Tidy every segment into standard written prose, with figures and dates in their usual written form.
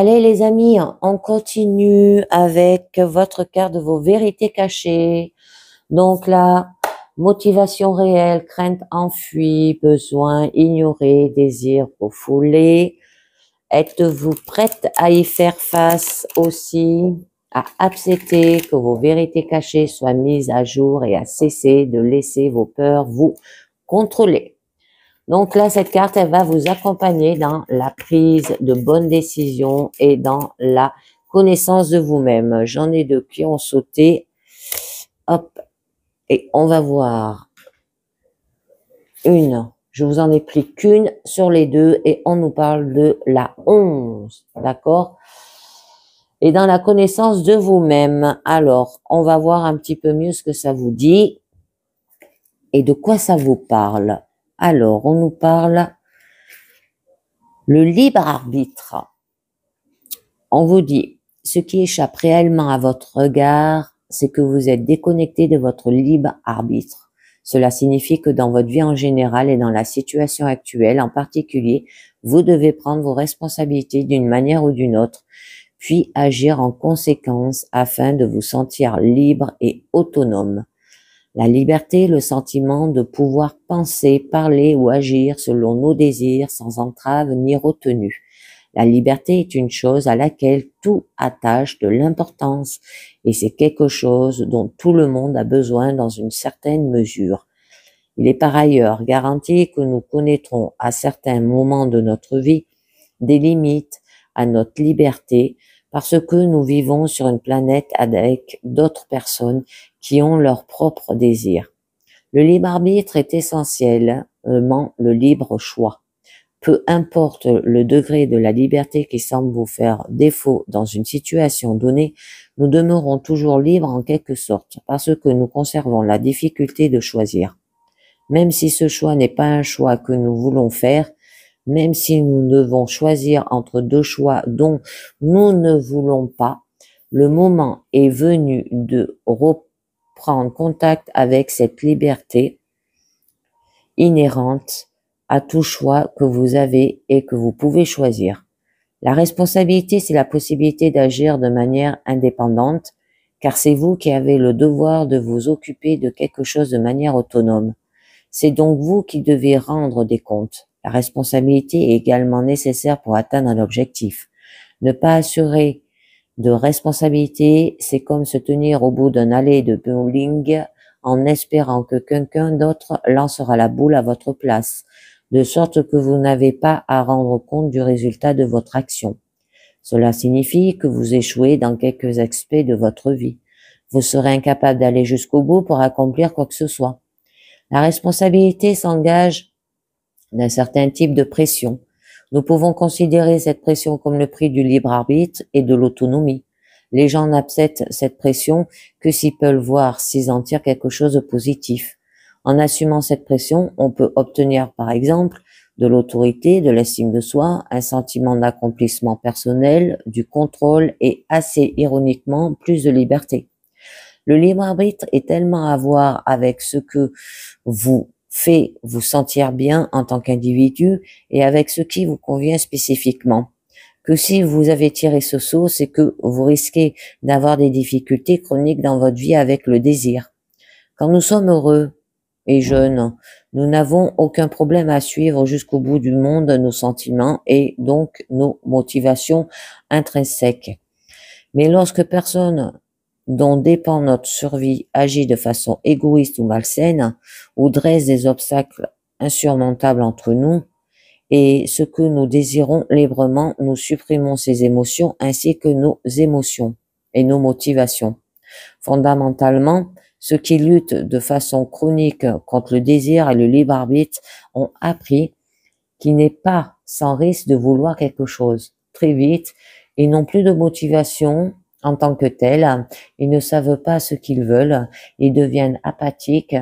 Allez les amis, on continue avec votre carte de vos vérités cachées. Donc là, motivation réelle, crainte enfuie, besoin ignoré, désir refoulé. Êtes-vous prête à y faire face aussi, à accepter que vos vérités cachées soient mises à jour et à cesser de laisser vos peurs vous contrôler? Donc là, cette carte, elle va vous accompagner dans la prise de bonnes décisions et dans la connaissance de vous-même. J'en ai deux qui ont sauté. Hop. Et on va voir une. Je vous en ai pris qu'une sur les deux et on nous parle de la 11. D'accord? Et dans la connaissance de vous-même. Alors, on va voir un petit peu mieux ce que ça vous dit et de quoi ça vous parle. Alors, on nous parle le libre arbitre. On vous dit, ce qui échappe réellement à votre regard, c'est que vous êtes déconnecté de votre libre arbitre. Cela signifie que dans votre vie en général et dans la situation actuelle en particulier, vous devez prendre vos responsabilités d'une manière ou d'une autre, puis agir en conséquence afin de vous sentir libre et autonome. La liberté est le sentiment de pouvoir penser, parler ou agir selon nos désirs sans entrave ni retenue. La liberté est une chose à laquelle tout attache de l'importance et c'est quelque chose dont tout le monde a besoin dans une certaine mesure. Il est par ailleurs garanti que nous connaîtrons à certains moments de notre vie des limites à notre liberté parce que nous vivons sur une planète avec d'autres personnes qui ont leurs propres désirs. Le libre arbitre est essentiellement le libre choix. Peu importe le degré de la liberté qui semble vous faire défaut dans une situation donnée, nous demeurons toujours libres en quelque sorte, parce que nous conservons la difficulté de choisir. Même si ce choix n'est pas un choix que nous voulons faire, même si nous devons choisir entre deux choix dont nous ne voulons pas, le moment est venu de reprendre contact avec cette liberté inhérente à tout choix que vous avez et que vous pouvez choisir. La responsabilité, c'est la possibilité d'agir de manière indépendante, car c'est vous qui avez le devoir de vous occuper de quelque chose de manière autonome. C'est donc vous qui devez rendre des comptes. La responsabilité est également nécessaire pour atteindre un objectif. Ne pas assurer de responsabilité, c'est comme se tenir au bout d'un allée de bowling en espérant que quelqu'un d'autre lancera la boule à votre place, de sorte que vous n'avez pas à rendre compte du résultat de votre action. Cela signifie que vous échouez dans quelques aspects de votre vie. Vous serez incapable d'aller jusqu'au bout pour accomplir quoi que ce soit. La responsabilité s'engage d'un certain type de pression. Nous pouvons considérer cette pression comme le prix du libre arbitre et de l'autonomie. Les gens n'acceptent cette pression que s'ils peuvent voir s'ils en tirent quelque chose de positif. En assumant cette pression, on peut obtenir par exemple de l'autorité, de l'estime de soi, un sentiment d'accomplissement personnel, du contrôle et assez ironiquement plus de liberté. Le libre arbitre est tellement à voir avec ce que vous fait vous sentir bien en tant qu'individu et avec ce qui vous convient spécifiquement. Que si vous avez tiré ce saut, c'est que vous risquez d'avoir des difficultés chroniques dans votre vie avec le désir. Quand nous sommes heureux et jeunes, nous n'avons aucun problème à suivre jusqu'au bout du monde nos sentiments et donc nos motivations intrinsèques. Mais lorsque personne dont dépend notre survie agit de façon égoïste ou malsaine, ou dresse des obstacles insurmontables entre nous et ce que nous désirons librement, nous supprimons ces émotions ainsi que nos émotions et nos motivations. Fondamentalement, ceux qui luttent de façon chronique contre le désir et le libre arbitre ont appris qu'il n'est pas sans risque de vouloir quelque chose très vite et n'ont plus de motivation en tant que tel, ils ne savent pas ce qu'ils veulent, ils deviennent apathiques.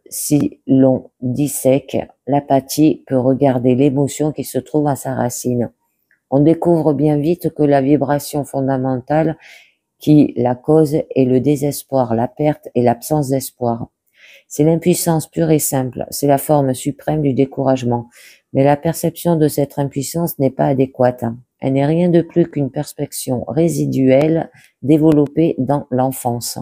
Si l'on dissèque, l'apathie peut regarder l'émotion qui se trouve à sa racine. On découvre bien vite que la vibration fondamentale qui la cause est le désespoir, la perte et l'absence d'espoir. C'est l'impuissance pure et simple, c'est la forme suprême du découragement. Mais la perception de cette impuissance n'est pas adéquate. Elle n'est rien de plus qu'une perspection résiduelle développée dans l'enfance.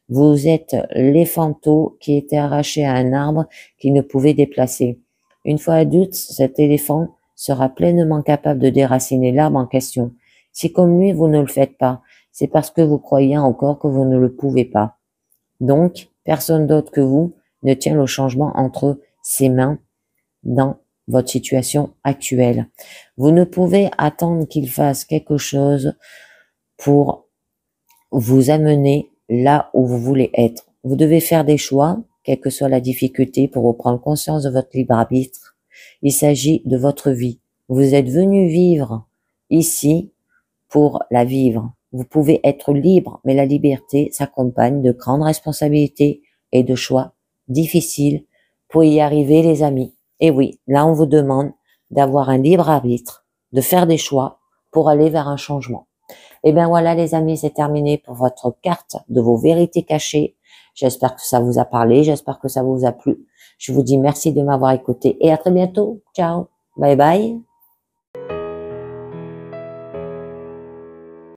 Vous êtes l'éphanteau qui était arraché à un arbre qu'il ne pouvait déplacer. Une fois adulte, cet éléphant sera pleinement capable de déraciner l'arbre en question. Si comme lui, vous ne le faites pas, c'est parce que vous croyez encore que vous ne le pouvez pas. Donc, personne d'autre que vous ne tient le changement entre ses mains dans votre situation actuelle. Vous ne pouvez attendre qu'il fasse quelque chose pour vous amener là où vous voulez être. Vous devez faire des choix, quelle que soit la difficulté, pour reprendre conscience de votre libre arbitre. Il s'agit de votre vie. Vous êtes venu vivre ici pour la vivre. Vous pouvez être libre, mais la liberté s'accompagne de grandes responsabilités et de choix difficiles pour y arriver, les amis. Et oui, là, on vous demande d'avoir un libre arbitre, de faire des choix pour aller vers un changement. Et bien voilà, les amis, c'est terminé pour votre carte de vos vérités cachées. J'espère que ça vous a parlé, j'espère que ça vous a plu. Je vous dis merci de m'avoir écouté et à très bientôt. Ciao, bye bye.